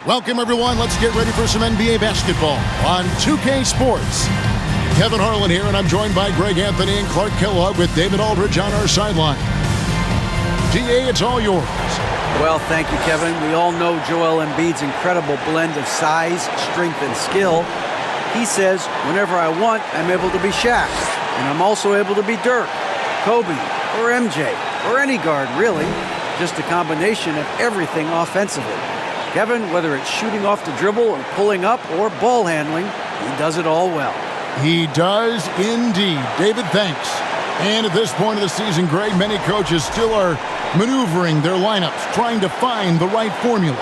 Welcome, everyone. Let's get ready for some NBA basketball on 2K Sports. Kevin Harlan here, and I'm joined by Greg Anthony and Clark Kellogg with David Aldridge on our sideline. DA, it's all yours. Well, thank you, Kevin. We all know Joel Embiid's incredible blend of size, strength, and skill. He says, whenever I want, I'm able to be Shaq. And I'm also able to be Dirk, Kobe, or MJ, or any guard, really. Just a combination of everything offensively. Kevin, whether it's shooting off the dribble or pulling up or ball handling, he does it all well. He does indeed. David, thanks. And at this point of the season, Greg, many coaches still are maneuvering their lineups, trying to find the right formula.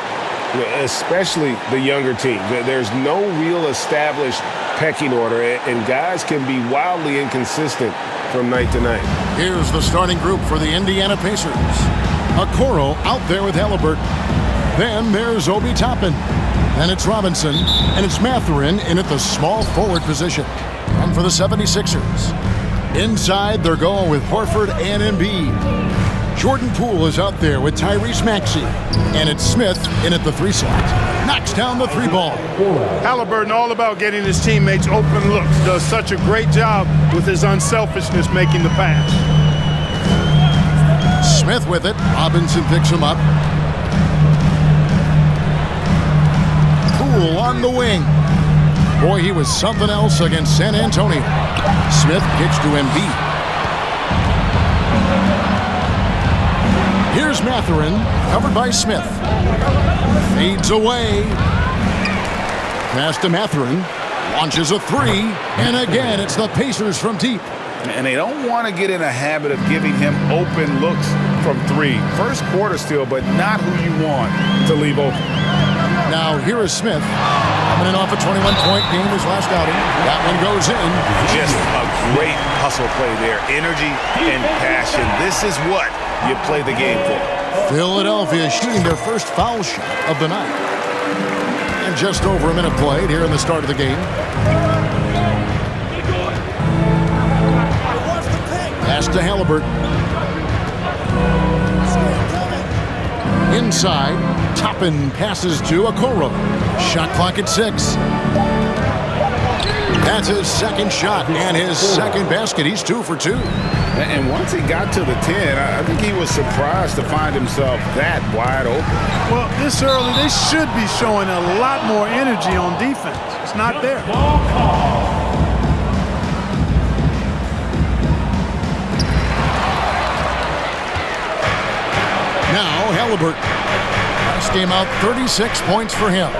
Especially the younger team. There's no real established pecking order, and guys can be wildly inconsistent from night to night. Here's the starting group for the Indiana Pacers. Okoro out there with Halliburton. Then there's Obi Toppin. Then it's Robinson, and it's Mathurin in at the small forward position. And for the 76ers, inside they're going with Horford and Embiid. Jordan Poole is out there with Tyrese Maxey, and it's Smith in at the 3 slot. Knocks down the 3 ball. Halliburton all about getting his teammates open looks. Does such a great job with his unselfishness making the pass. Smith with it. Robinson picks him up. Poole on the wing. Boy, he was something else against San Antonio. Smith kicks to Embiid. Here's Mathurin, covered by Smith. Fades away. Pass to Mathurin. Launches a 3. And again, it's the Pacers from deep. And they don't want to get in a habit of giving him open looks from 3. First quarter still, but not who you want to leave open. Now, here is Smith. Coming in off a 21-point game his last outing. That one goes in. Just a great hustle play there. Energy and passion. This is what you play the game for. Philadelphia shooting their first foul shot of the night. And just over a minute played here in the start of the game. Pass to Halliburton. Inside, Toppin passes to Okoro. Shot clock at 6. That's his second shot and his second basket. He's 2 for 2. And once he got to the 10, I think he was surprised to find himself that wide open. Well, this early, they should be showing a lot more energy on defense. It's not there. Now Halliburton. Last game out, 36 points for him.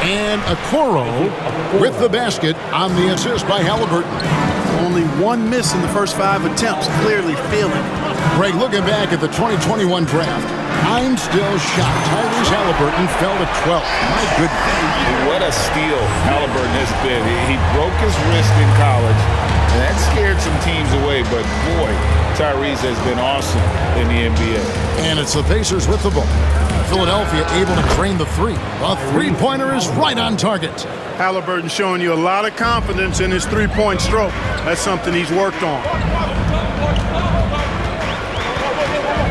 And Okoro with the basket on the assist by Halliburton. Only 1 miss in the first 5 attempts. Clearly feeling it. Greg, looking back at the 2021 draft, I'm still shocked. Tyrese Halliburton fell to 12th. My goodness. What a steal Halliburton has been. He broke his wrist in college, and that scared some teams away. But, boy, Tyrese has been awesome in the NBA. And it's the Pacers with the ball. Philadelphia able to drain the 3. The three-pointer is right on target. Halliburton showing you a lot of confidence in his three-point stroke. That's something he's worked on.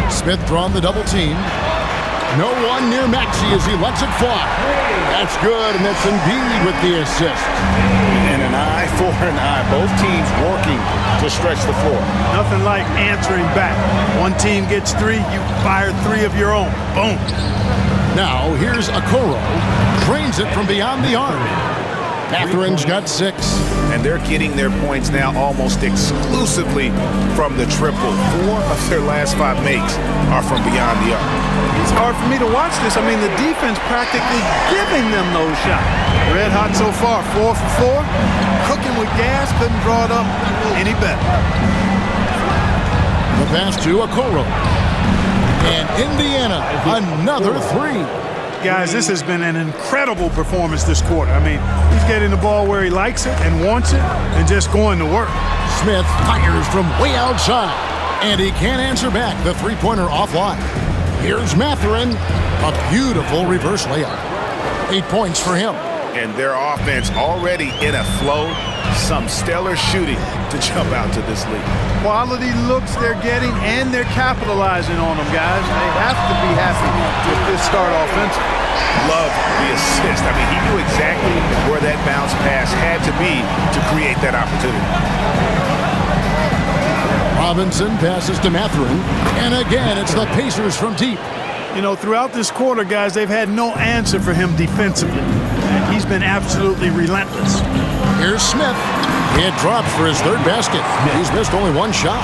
Smith drawn the double team. No one near Maxey as he lets it fly. That's good, and that's Embiid with the assist. And an eye for an eye. Both teams working to stretch the floor. Nothing like answering back. One team gets 3, you fire 3 of your own. Boom. Now here's Okoro. Drains it from beyond the arc. Mathurin's got 6. And they're getting their points now almost exclusively from the triple. 4 of their last 5 makes are from beyond the arc. It's hard for me to watch this. I mean, the defense practically giving them those shots. Red hot so far, 4 for 4. Cooking with gas, couldn't draw it up any better. The pass to Okoro. And Indiana, another 3. Guys, this has been an incredible performance this quarter. I mean, he's getting the ball where he likes it and wants it and just going to work. Smith fires from way outside, and he can't answer back. The three-pointer offline. Here's Mathurin, a beautiful reverse layup. 8 points for him. and their offense already in a flow. Some stellar shooting to jump out to this league. Quality looks they're getting, and they're capitalizing on them, guys. They have to be happy with this start offensive. Love the assist. I mean, he knew exactly where that bounce pass had to be to create that opportunity. Robinson passes to Mathurin, and again, it's the Pacers from deep. You know, throughout this quarter, guys, they've had no answer for him defensively. And he's been absolutely relentless. Here's Smith. It drops for his third basket. He's missed only one shot.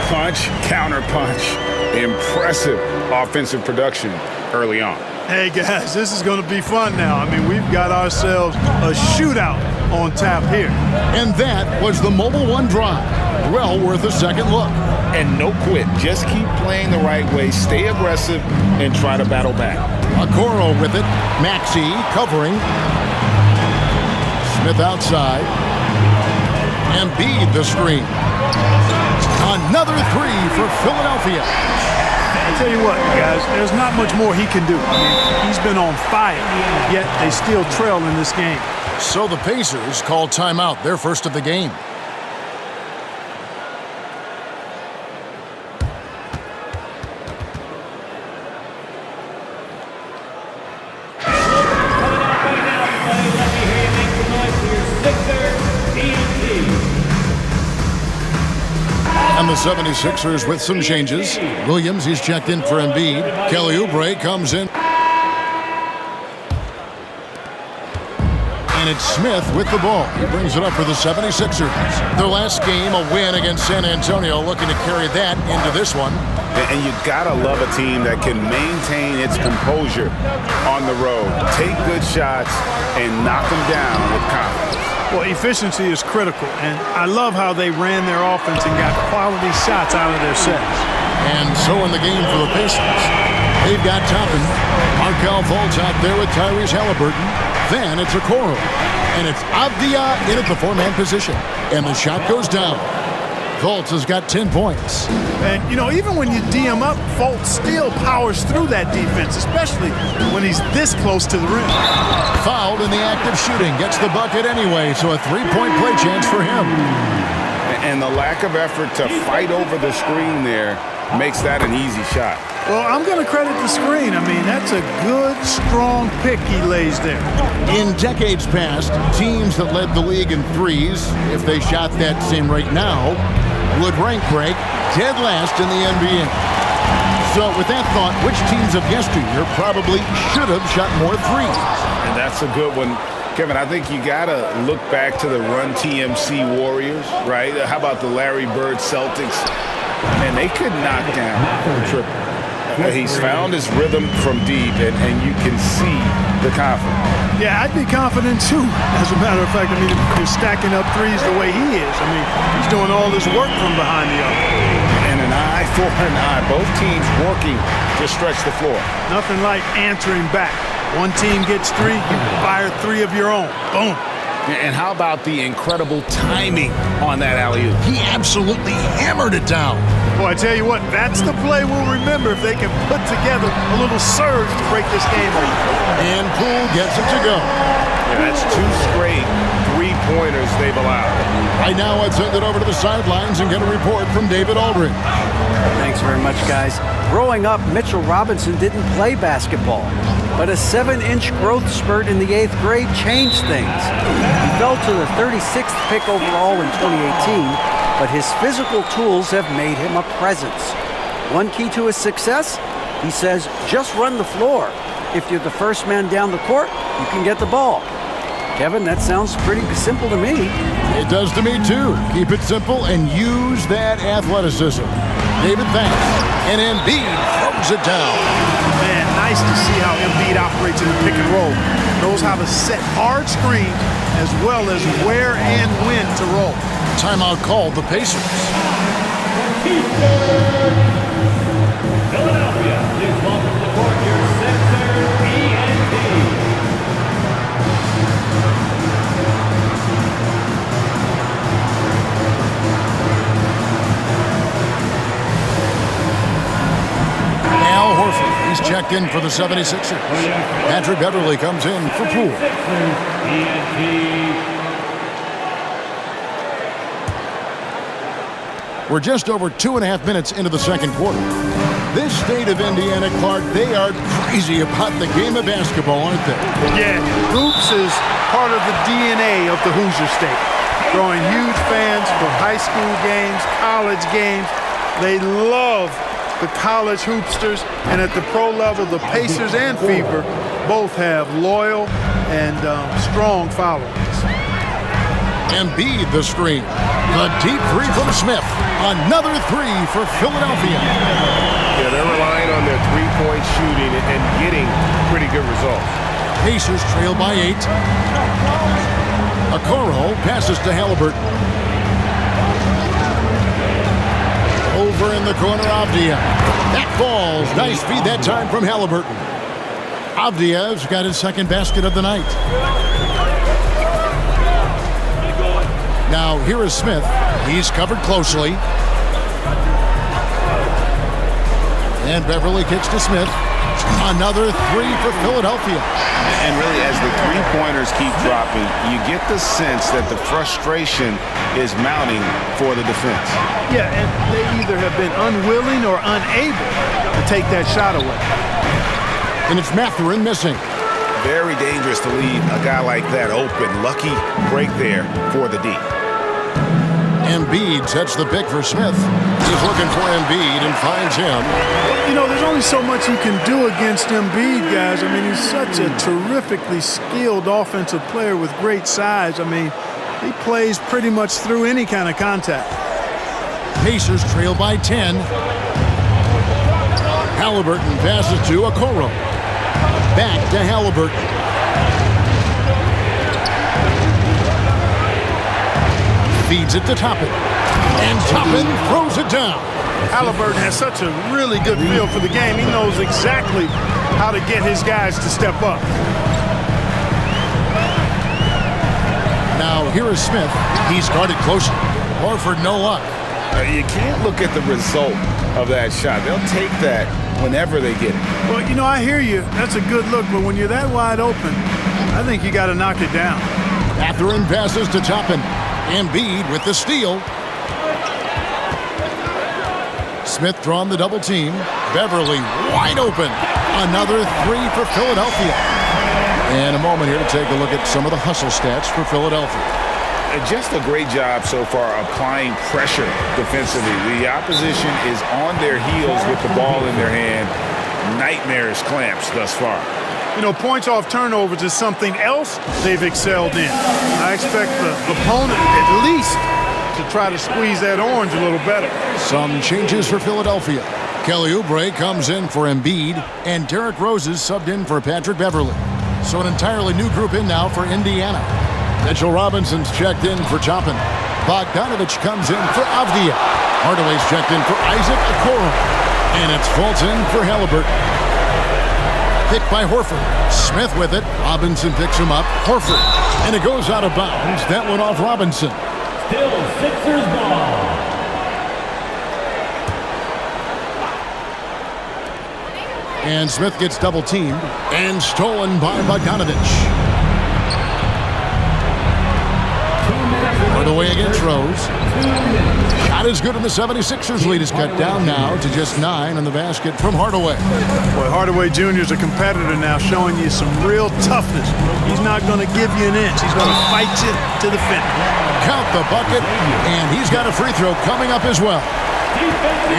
Punch, counter punch. Impressive offensive production early on. Hey, guys, this is going to be fun now. I mean, we've got ourselves a shootout on tap here. And that was the Mobile One drive. Well worth a second look. And no quit. Just keep playing the right way. Stay aggressive and try to battle back. Okoro with it. Maxey covering. Smith outside. Embiid the screen. Another three for Philadelphia. I tell you what, guys, there's not much more he can do. I mean, he's been on fire, yet they still trail in this game. So the Pacers call timeout, their first of the game. And the 76ers with some changes. Williams, he's checked in for Embiid. Kelly Oubre comes in. And it's Smith with the ball. He brings it up for the 76ers. Their last game, a win against San Antonio, looking to carry that into this one. And you gotta love a team that can maintain its composure on the road. Take good shots and knock them down with confidence. Well, efficiency is critical, and I love how they ran their offense and got quality shots out of their sets. And so in the game for the Pacers, they've got Toppin. Markelle Fultz out there with Tyrese Halliburton. Then it's Okoro. And it's Avdia in at the four-man position. And the shot goes down. Fultz has got 10 points. And, you know, even when you D him up, Fultz still powers through that defense, especially when he's this close to the rim. Fouled in the act of shooting. Gets the bucket anyway, so a three-point play chance for him. And the lack of effort to fight over the screen there makes that an easy shot. Well, I'm going to credit the screen. I mean, that's a good, strong pick he lays there. In decades past, teams that led the league in threes, if they shot that same rate now, would rank break dead last in the NBA. So with that thought, which teams of yesteryear probably should have shot more threes? And that's a good one. Kevin, I think you got to look back to the Run TMC Warriors, right? How about the Larry Bird Celtics? And they could knock down a triple. He's found his rhythm from deep, and you can see the confidence. Yeah, I'd be confident too. As a matter of fact, I mean, if you're stacking up threes the way he is, I mean, he's doing all this work from behind the arc. And an eye for an eye. Both teams working to stretch the floor. Nothing like answering back. One team gets three, you fire three of your own. Boom. And how about the incredible timing on that alley-oop? He absolutely hammered it down. Boy, I tell you what, that's the play we'll remember if they can put together a little surge to break this game open. And Poole gets it to go. Yeah, that's two straight three-pointers they've allowed. Right now, I'd send it over to the sidelines and get a report from David Aldridge. Thanks very much, guys. Growing up, Mitchell Robinson didn't play basketball, but a 7-inch growth spurt in the 8th grade changed things. He fell to the 36th pick overall in 2018, but his physical tools have made him a presence. One key to his success, he says, just run the floor. If you're the first man down the court, you can get the ball. Kevin, that sounds pretty simple to me. It does to me, too. Keep it simple and use that athleticism. David, thanks. And Embiid throws it down. Man, nice to see how Embiid operates in the pick and roll. Knows how to set hard screens as well as where and when to roll. Timeout called the Pacers. Philadelphia, please welcome to the court your center, MyNBA. Al Horford, He's checked in for the 76ers. Patrick Beverly comes in for Poole. We're just over 2.5 minutes into the second quarter. This state of Indiana, Clark, they are crazy about the game of basketball, aren't they? Yeah, hoops is part of the DNA of the Hoosier State. Drawing huge fans for high school games, college games. They love the college hoopsters, and at the pro level, the Pacers and Fever both have loyal and strong followings. Embiid the screen. The deep three from Smith. Another three for Philadelphia. Yeah, they're relying on their three-point shooting and getting pretty good results. Pacers trail by 8. Okoro passes to Halliburton. Over in the corner, Avdia. That falls. Nice feed that time from Halliburton. Avdia's got his second basket of the night. Now here is Smith. He's covered closely. And Beverly kicks to Smith. Another three for Philadelphia. And really, as the three-pointers keep dropping, you get the sense that the frustration is mounting for the defense. Yeah, and they either have been unwilling or unable to take that shot away. And it's Mathurin missing. Very dangerous to leave a guy like that open. Lucky break there for the D. Embiid sets the pick for Smith. He's looking for Embiid and finds him. You know, there's only so much you can do against Embiid, guys. I mean, he's such a terrifically skilled offensive player with great size. I mean, he plays pretty much through any kind of contact. Pacers trail by 10. Halliburton passes to Okoro. Back to Halliburton. Feeds it to Toppin. And Toppin throws it down. Halliburton has such a really good feel for the game. He knows exactly how to get his guys to step up. Now here is Smith. He's guarded closely. Horford no luck. You can't look at the result of that shot. They'll take that whenever they get it. Well, you know, I hear you. That's a good look, but when you're that wide open, I think you got to knock it down. Mathurin passes to Toppin. Embiid with the steal. Smith drawn the double team. Beverly wide open. Another three for Philadelphia. And a moment here to take a look at some of the hustle stats for Philadelphia. Just a great job so far applying pressure defensively. The opposition is on their heels with the ball in their hand. Nightmarish clamps thus far. You know, points off turnovers is something else they've excelled in. I expect the opponent at least to try to squeeze that orange a little better. Some changes for Philadelphia. Kelly Oubre comes in for Embiid, and Derrick Rose is subbed in for Patrick Beverly. So an entirely new group in now for Indiana. Mitchell Robinson's checked in for Toppin. Bogdanovich comes in for Avdia. Hardaway's checked in for Isaac Okoro. And it's Fulton for Halliburton. Picked by Horford. Smith with it. Robinson picks him up. Horford. And it goes out of bounds. That one off Robinson. Still Sixers ball. And Smith gets double teamed and stolen by Bogdanovich. Hardaway against Rose. Not as good in the 76ers lead is cut down now to just 9 on the basket from Hardaway. Boy, Hardaway Jr. is a competitor now, showing you some real toughness. He's not going to give you an inch. He's going to fight you to the finish. Count the bucket, and he's got a free throw coming up as well.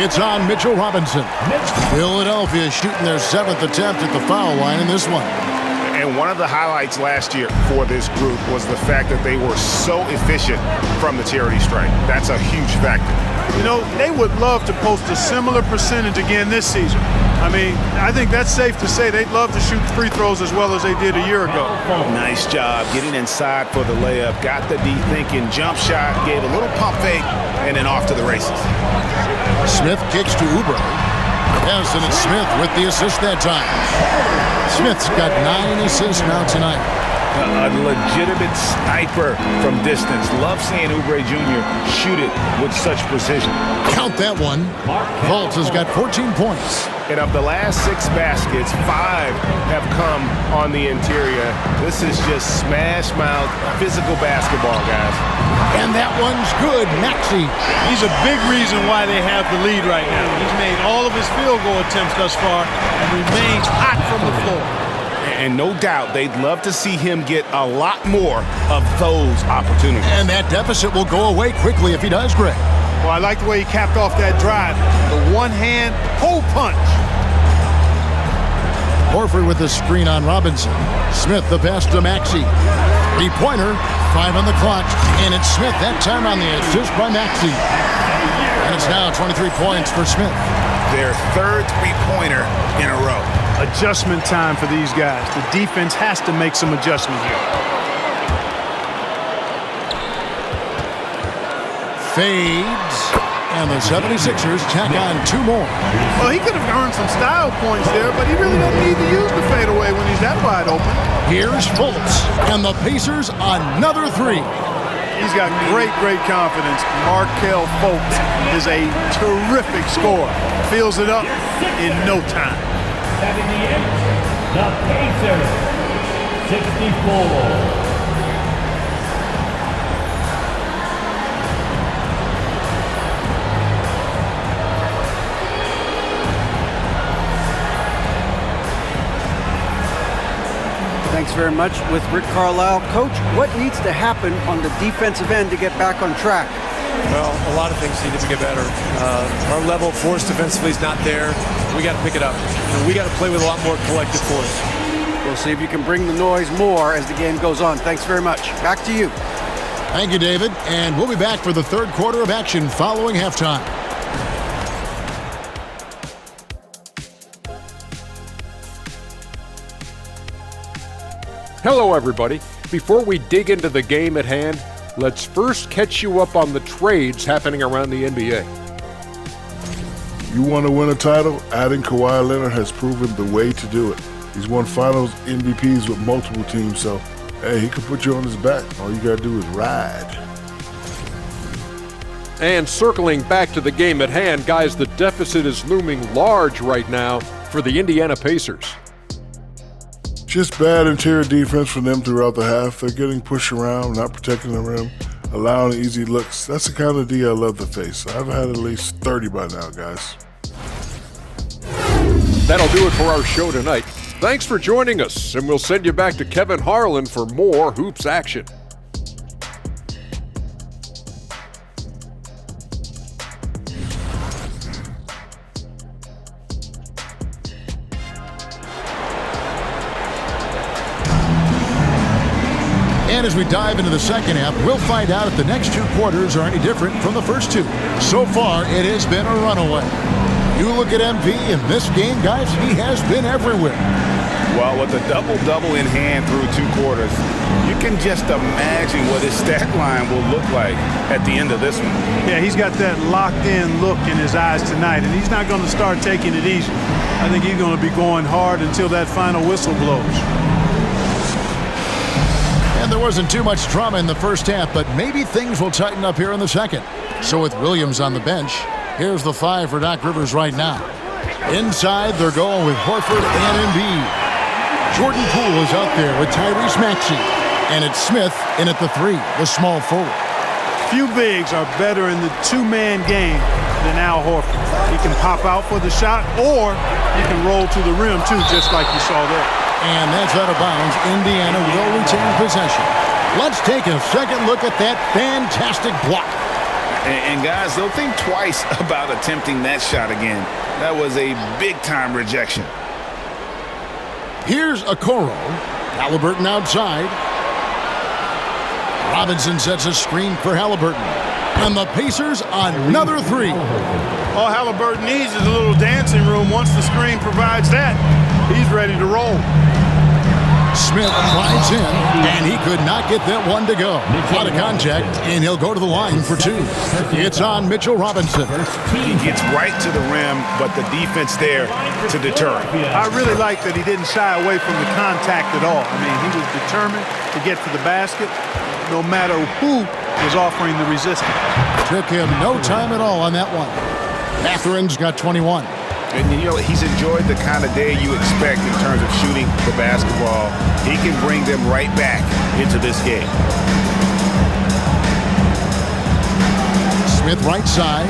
It's on Mitchell Robinson. Philadelphia shooting their 7th attempt at the foul line in this one. And one of the highlights last year for this group was the fact that they were so efficient from the charity stripe. That's a huge factor. You know, they would love to post a similar percentage again this season. I mean, I think that's safe to say they'd love to shoot free throws as well as they did a year ago. Nice job getting inside for the layup. Got the D thinking, jump shot, gave a little pump fake, and then off to the races. Smith kicks to Oubre. Yes, and it's Smith with the assist that time. Smith's got 9 assists now tonight. A legitimate sniper from distance. Love seeing Oubre Jr. shoot it with such precision. Count that one. Fultz has got 14 points. And of the last 6 baskets, 5 have come on the interior. This is just smash-mouth physical basketball, guys. And that one's good. Maxey. He's a big reason why they have the lead right now. He's made all of his field goal attempts thus far and remains hot from the floor. And no doubt they'd love to see him get a lot more of those opportunities. And that deficit will go away quickly if he does, Greg. Well, I like the way he capped off that drive. The one-hand hole punch. Horford with the screen on Robinson. Smith the pass to Maxey. 3-pointer, 5 on the clock. And it's Smith that time on the assist by Maxey. And it's now 23 points for Smith. Their 3rd three-pointer in a row. Adjustment time for these guys. The defense has to make some adjustment here. Fades. And the 76ers tack on 2 more. Well, he could have earned some style points there, but he really doesn't need to use the fadeaway when he's that wide open. Here's Fultz. And the Pacers another 3. He's got great confidence. Markelle Fultz is a terrific scorer. Fills it up in no time. 78, the Pacers, 64. Thanks very much with Rick Carlisle. Coach, what needs to happen on the defensive end to get back on track? Well, a lot of things need to get better. Our level of force defensively is not there. We got to pick it up. We got to play with a lot more collective force. We'll see if you can bring the noise more as the game goes on. Thanks very much. Back to you. Thank you, David. And we'll be back for the 3rd quarter of action following halftime. Hello, everybody. Before we dig into the game at hand, let's first catch you up on the trades happening around the NBA. You want to win a title? Adding Kawhi Leonard has proven the way to do it. He's won finals MVPs with multiple teams, so, hey, he can put you on his back. All you got to do is ride. And circling back to the game at hand, guys, the deficit is looming large right now for the Indiana Pacers. Just bad interior defense from them throughout the half. They're getting pushed around, not protecting the rim, allowing easy looks. That's the kind of D I love to face. I've had at least 30 by now, guys. That'll do it for our show tonight. Thanks for joining us, and we'll send you back to Kevin Harlan for more hoops action. And as we dive into the second half, we'll find out if the next 2 quarters are any different from the first 2. So far, it has been a runaway. You look at MP in this game, guys, he has been everywhere. Well, with a double-double in hand through 2 quarters, you can just imagine what his stat line will look like at the end of this one. Yeah, he's got that locked-in look in his eyes tonight, and he's not going to start taking it easy. I think he's going to be going hard until that final whistle blows. And there wasn't too much drama in the first half, but maybe things will tighten up here in the second. So with Williams on the bench, here's the 5 for Doc Rivers right now. Inside, they're going with Horford and Embiid. Jordan Poole is out there with Tyrese Maxey. And it's Smith in at the 3, the small forward. Few bigs are better in the 2-man game than Al Horford. He can pop out for the shot, or he can roll to the rim, too, just like you saw there. And that's out of bounds. Indiana will retain possession. Let's take a second look at that fantastic block. And guys, they'll think twice about attempting that shot again. That was a big-time rejection. Here's Okoro. Halliburton outside. Robinson sets a screen for Halliburton. And the Pacers another 3. All Halliburton needs is a little dancing room. Once the screen provides that, he's ready to roll. Smith drives in, and he could not get that one to go. Out of contact, and he'll go to the line for 2. It's on Mitchell Robinson. He gets right to the rim, but the defense there to deter him. I really like that he didn't shy away from the contact at all. I mean, he was determined to get to the basket, no matter who was offering the resistance. Took him no time at all on that one. Matherin's got 21. And, you know, he's enjoyed the kind of day you expect in terms of shooting the basketball. He can bring them right back into this game. Smith right side.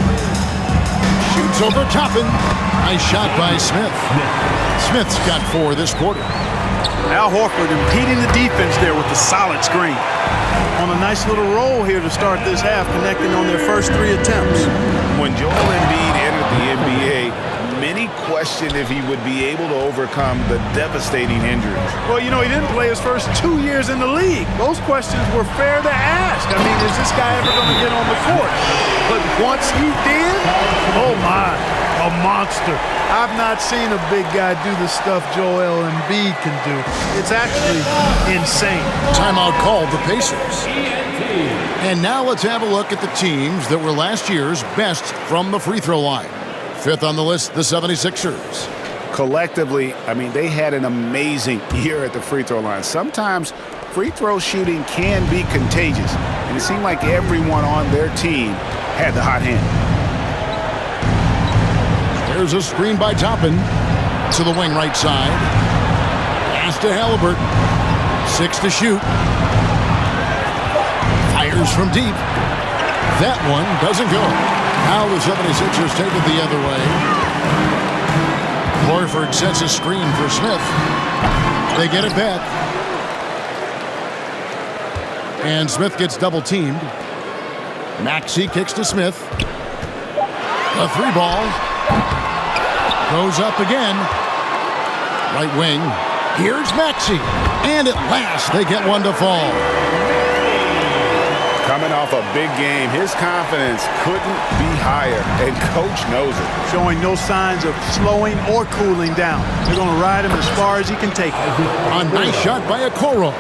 Shoots over Toppin. Nice shot by Smith. Smith's got 4 this quarter. Al Horford impeding the defense there with the solid screen. On a nice little roll here to start this half, connecting on their first 3 attempts. When Joel Embiid entered the NBA, many questioned if he would be able to overcome the devastating injuries. Well, you know, he didn't play his first 2 years in the league. Those questions were fair to ask. I mean, is this guy ever going to get on the court? But once he did, oh my, a monster. I've not seen a big guy do the stuff Joel Embiid can do. It's actually insane. Timeout called the Pacers. And now let's have a look at the teams that were last year's best from the free throw line. 5th on the list, the 76ers. Collectively, I mean, they had an amazing year at the free throw line. Sometimes free throw shooting can be contagious, and it seemed like everyone on their team had the hot hand. There's a screen by Toppin to the wing right side. Pass to Halliburton. 6 to shoot. Fires from deep. That one doesn't go. Now the 76ers take it the other way. Horford sets a screen for Smith. They get it back. And Smith gets double teamed. Maxey kicks to Smith. A 3-ball. Goes up again. Right wing. Here's Maxey. And at last, they get one to fall. Coming off a big game, his confidence couldn't be higher, and Coach knows it. Showing no signs of slowing or cooling down. They're going to ride him as far as he can take it. A nice shot by Okoro.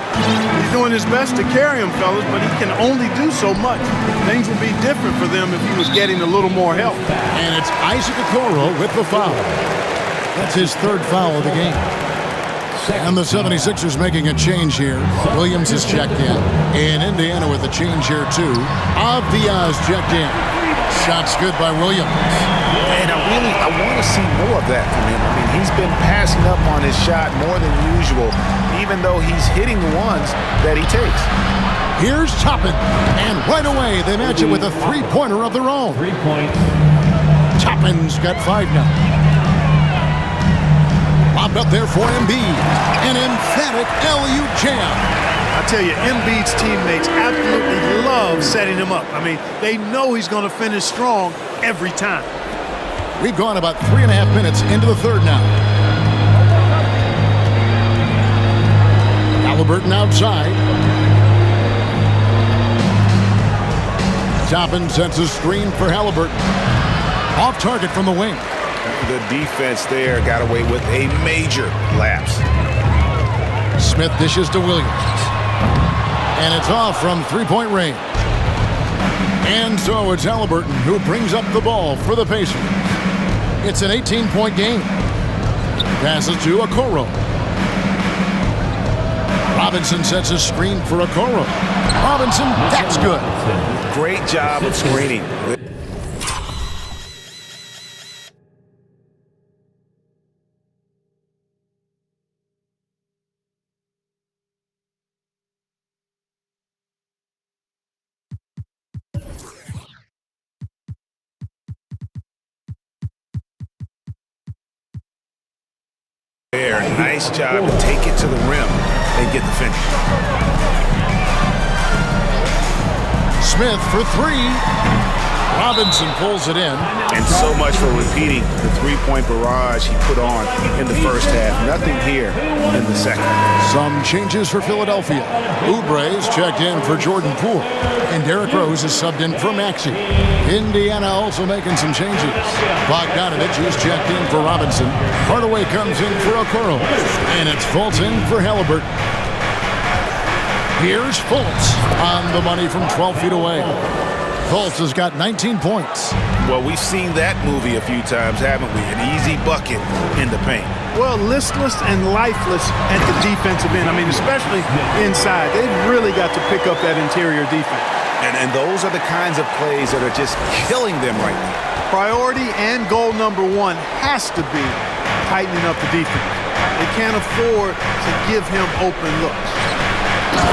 He's doing his best to carry him, fellas, but he can only do so much. Things would be different for them if he was getting a little more help. And it's Isaac Okoro with the foul. That's his 3rd foul of the game. And the 76ers making a change here. Williams is checked in. And Indiana with a change here, too. Avia's checked in. Shot's good by Williams. And I want to see more of that from him. I mean, he's been passing up on his shot more than usual, even though he's hitting the ones that he takes. Here's Toppin. And right away, they match it with a 3-pointer of their own. 3 points. Toppin's got 5 now. Lobbed up there for Embiid. An emphatic LU jam. I tell you, Embiid's teammates absolutely love setting him up. I mean, they know he's going to finish strong every time. We've gone about 3.5 minutes into the 3rd now. Halliburton outside. Toppin sets a screen for Halliburton. Off target from the wing. The defense there got away with a major lapse. Smith dishes to Williams. And it's off from 3-point range. And so it's Halliburton who brings up the ball for the Pacers. It's an 18-point game. Passes to Okoro. Robinson sets a screen for Okoro. Robinson, that's good. Great job of screening. Nice job to take it to the rim and get the finish. Smith for 3. Robinson pulls it in. And so much for repeating the 3-point barrage he put on in the first half. Nothing here in the second. Some changes for Philadelphia. Oubre's checked in for Jordan Poole. And Derrick Rose is subbed in for Maxey. Indiana also making some changes. Bogdanovich is checked in for Robinson. Hardaway comes in for Okoro. And it's Fultz in for Halliburton. Here's Fultz on the money from 12 feet away. Fultz has got 19 points. Well, we've seen that movie a few times, haven't we? An easy bucket in the paint. Well, listless and lifeless at the defensive end. I mean, especially inside. They've really got to pick up that interior defense. And those are the kinds of plays that are just killing them right now. priority and goal number one has to be tightening up the defense. They can't afford to give him open looks.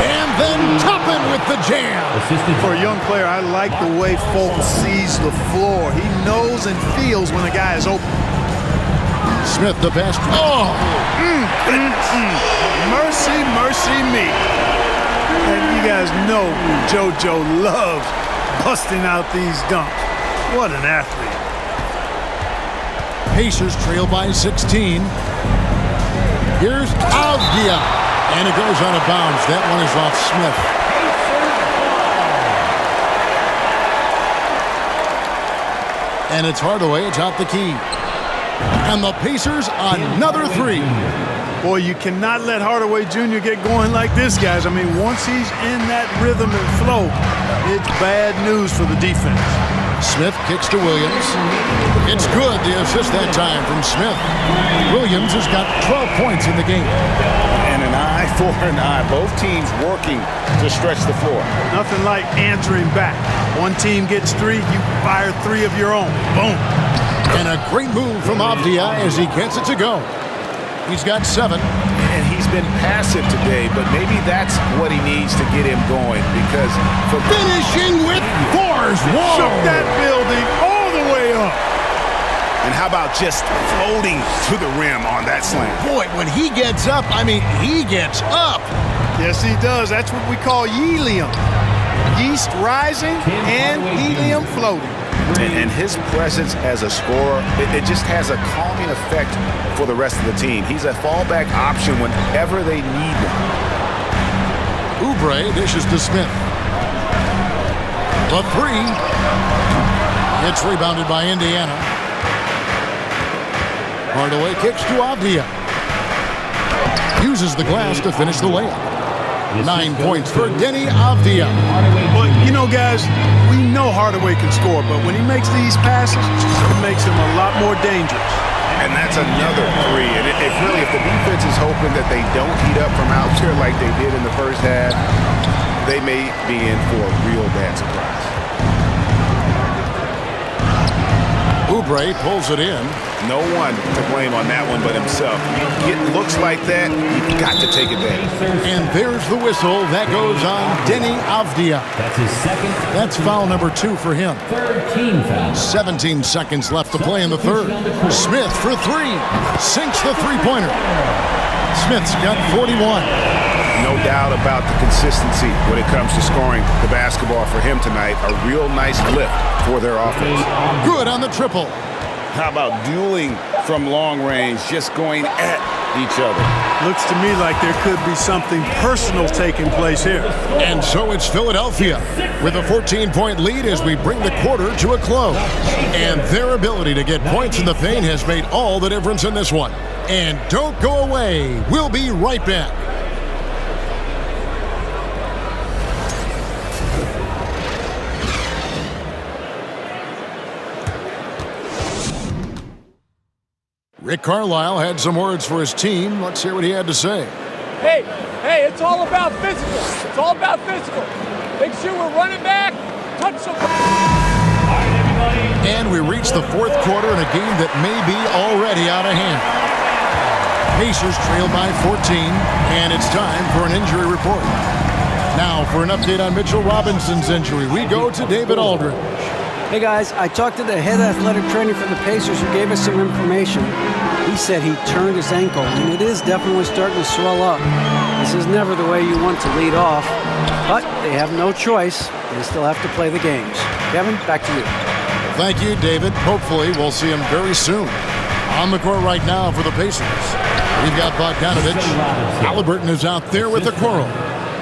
And then Toppin with the jam. For a young player, I like the way Fulton sees the floor. He knows and feels when a guy is open. Smith the best. Oh! Mercy, mercy me. And you guys know JoJo loves busting out these dunks. What an athlete. Pacers trail by 16. Here's Avdia. And it goes out of bounds. That one is off Smith. And it's Hardaway atop the key. And the Pacers another three. Boy, you cannot let Hardaway Jr. get going like this, guys. I mean, once he's in that rhythm and flow, it's bad news for the defense. Smith kicks to Williams. It's good, the assist that time from Smith. Williams has got 12 points in the game. And an eye for an eye. Both teams working to stretch the floor. Nothing like answering back. One team gets three, you fire three of your own. Boom. And a great move from Avdia as he gets it to go. He's got 7. And he's been passive today, but maybe that's what he needs to get him going because for finishing with force. Whoa! Shook that building all the way up. And how about just floating to the rim on that slam? Boy, when he gets up, I mean, he gets up. Yes, he does. That's what we call helium. Yeast rising and helium floating. And his presence as a scorer, it just has a calming effect for the rest of the team. He's a fallback option whenever they need him. Oubre dishes to Smith. The three. It's rebounded by Indiana. Hardaway kicks to Avdia. Uses the glass to finish the layup. 9 points for Denny Avdia. But, you know, guys, we know Hardaway can score, but when he makes these passes, it makes him a lot more dangerous. And that's another three. And if the defense is hoping that they don't heat up from out there like they did in the first half, they may be in for a real bad surprise. Oubre pulls it in. No one to blame on that one but himself. It looks like that, you've got to take advantage. And there's the whistle. That goes on Denny Avdia. That's his second. That's foul number 2 for him. 13 foul. 17 seconds left to play in the third. Smith for 3. Sinks the three-pointer. Smith's got 41. No doubt about the consistency when it comes to scoring the basketball for him tonight. A real nice lift for their offense. Good on the triple. How about dueling from long range, just going at each other? Looks to me like there could be something personal taking place here. And so it's Philadelphia with a 14-point lead as we bring the quarter to a close. And their ability to get points in the paint has made all the difference in this one. And don't go away. We'll be right back. Rick Carlisle had some words for his team. Let's hear what he had to say. Hey, it's all about physical. It's all about physical. Make sure we're running back, touch the ball. And we reach the fourth quarter in a game that may be already out of hand. Pacers trail by 14, and it's time for an injury report. Now for an update on Mitchell Robinson's injury, we go to David Aldridge. Hey guys, I talked to the head athletic trainer for the Pacers who gave us some information. He said he turned his ankle, and it is definitely starting to swell up. This is never the way you want to lead off, but they have no choice. They still have to play the games. Kevin, back to you. Thank you, David. Hopefully we'll see him very soon. On the court right now for the Pacers, we've got Bogdanovich. Halliburton is out there with the Okoro.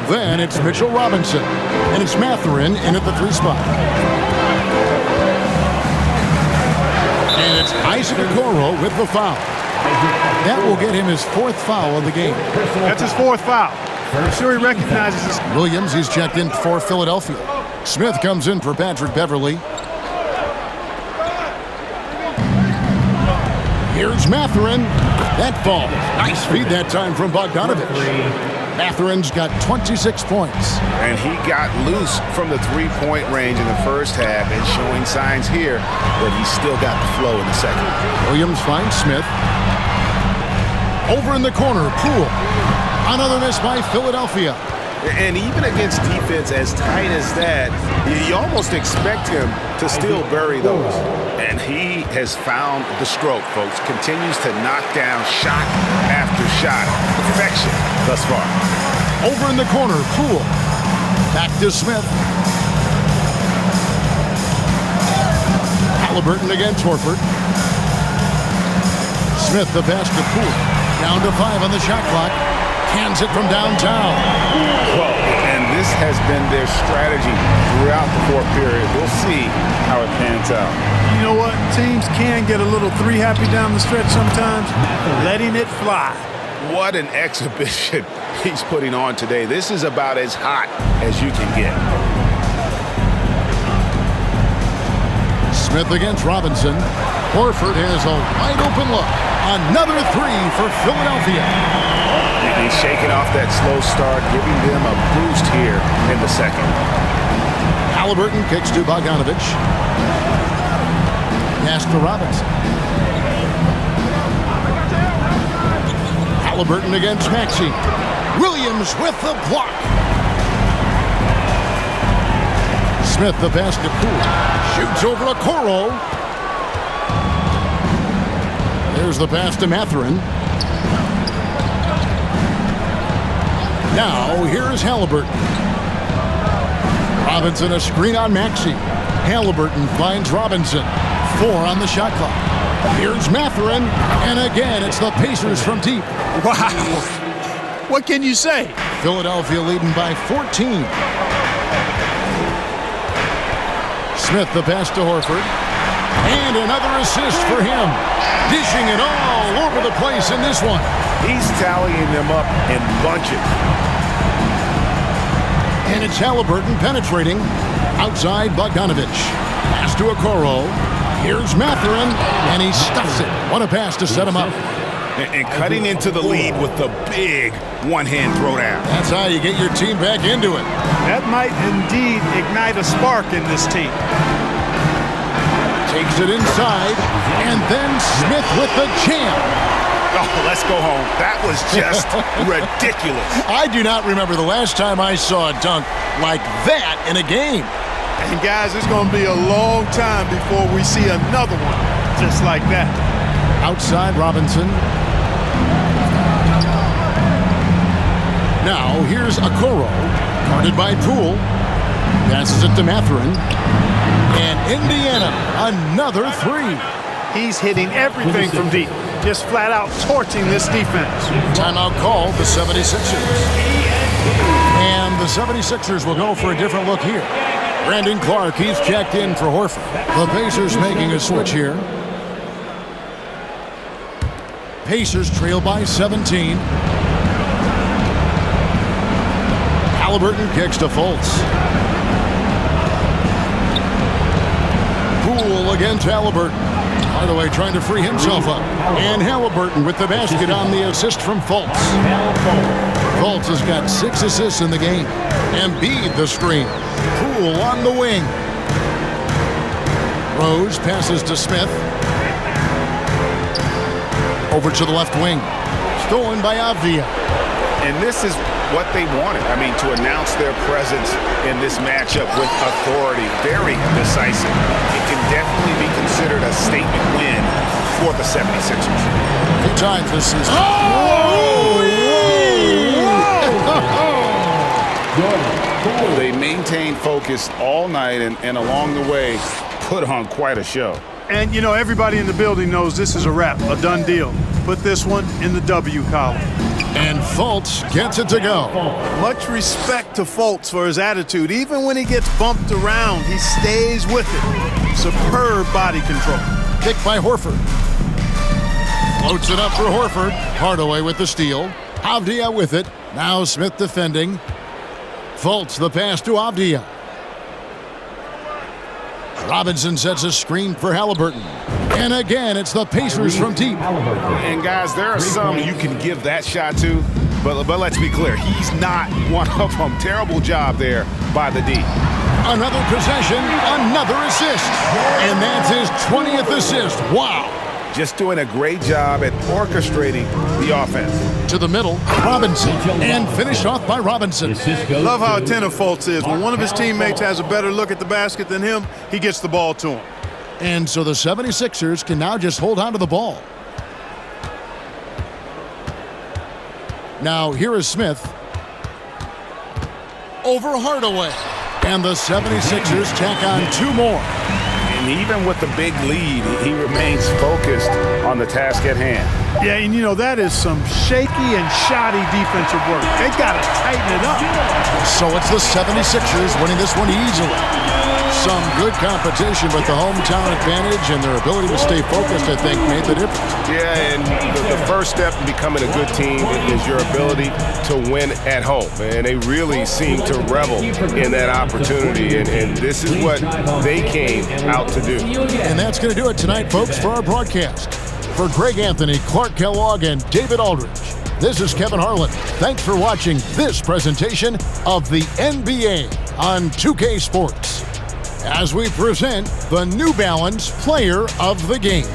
Then it's Mitchell Robinson, and it's Mathurin in at the 3 spot. And it's Isaac Okoro with the foul. That will get him his 4th foul of the game. That's his 4th foul. I'm sure he recognizes this. Williams, he's checked in for Philadelphia. Smith comes in for Patrick Beverly. Here's Mathurin. That falls. Nice feed that time from Bogdanovich. Mathurin's got 26 points. And he got loose from the three-point range in the first half and showing signs here that he's still got the flow in the second. Williams finds Smith. Over in the corner, Poole. Another miss by Philadelphia. And even against defense as tight as that, you almost expect him to still bury those. And he has found the stroke, folks. Continues to knock down shot after shot. Perfection thus far. Over in the corner, Poole. Back to Smith. Halliburton against Horford. Smith the pass to Poole. Down to 5 on the shot clock. Cans it from downtown. Well, and this has been their strategy throughout the fourth period. We'll see how it pans out. You know what? Teams can get a little three-happy down the stretch sometimes. Letting it fly. What an exhibition he's putting on today. This is about as hot as you can get. Smith against Robinson. Horford has a wide open look. Another 3 for Philadelphia. He's shaking off that slow start, giving them a boost here in the second. Halliburton kicks to Bogdanovich. Pass to Robinson. Halliburton against Maxey. Williams with the block. Smith the pass to Poole. Shoots over to Okoro. There's the pass to Mathurin. Now, here's Halliburton. Robinson a screen on Maxey. Halliburton finds Robinson. 4 on the shot clock. Here's Mathurin. And again, it's the Pacers from deep. Wow. What can you say? Philadelphia leading by 14. Smith the pass to Horford. And another assist for him. Dishing it all over the place in this one. He's tallying them up in bunches. And it's Halliburton penetrating. Outside Bogdanovich. Pass to Okoro. Here's Mathurin. And he stuffs it. What a pass to set him up. And cutting into the lead with the big one-hand throwdown. That's how you get your team back into it. That might indeed ignite a spark in this team. Takes it inside. And then Smith with the jam. Oh, let's go home. That was just ridiculous. I do not remember the last time I saw a dunk like that in a game. And guys, it's going to be a long time before we see another one just like that. Outside Robinson. Now here's Okoro, guarded by Poole. Passes it to Mathurin. And Indiana, another 3. He's hitting everything from deep. Just flat out torching this defense. Timeout called the 76ers. And the 76ers will go for a different look here. Brandon Clark, he's checked in for Horford. The Pacers making a switch here. Pacers trail by 17. Halliburton kicks to Fultz. Poole against Halliburton. Hardaway trying to free himself up. And Halliburton with the basket on the assist from Fultz. Fultz has got 6 assists in the game. Embiid the screen. Poole on the wing. Rose passes to Smith. Over to the left wing. Stolen by Avdia. And this is what they wanted. I mean, to announce their presence in this matchup with authority. Very decisive. It can definitely be considered a statement win for the 76ers. 2 times this season. They maintained focus all night and along the way put on quite a show. And, you know, everybody in the building knows this is a wrap, a done deal. Put this one in the W column. And Fultz gets it to go. Much respect to Fultz for his attitude. Even when he gets bumped around, he stays with it. Superb body control. Kick by Horford. Floats it up for Horford. Hardaway with the steal. Avdia with it. Now Smith defending. Fultz the pass to Avdia. Robinson sets a screen for Halliburton. And again, it's the Pacers from deep. And guys, there are some you can give that shot to, but let's be clear, he's not one of them. Terrible job there by the D. Another possession, another assist. And that's his 20th assist. Wow. Just doing a great job at orchestrating the offense. To the middle, Robinson, and finished off by Robinson. Love how attentive Fultz is. When one of his teammates has a better look at the basket than him, he gets the ball to him. And so the 76ers can now just hold on to the ball. Now here is Smith. Over Hardaway. And the 76ers tack on 2 more. And even with the big lead, he remains focused on the task at hand. Yeah, and you know, that is some shaky and shoddy defensive work. They got to tighten it up. So it's the 76ers winning this one easily. Some good competition, but the hometown advantage and their ability to stay focused, I think, made the difference. Yeah, and the first step in becoming a good team is your ability to win at home. And they really seem to revel in that opportunity, and this is what they came out to do. And that's going to do it tonight, folks, for our broadcast. For Greg Anthony, Clark Kellogg, and David Aldridge, this is Kevin Harlan. Thanks for watching this presentation of the NBA on 2K Sports, as we present the New Balance Player of the Game.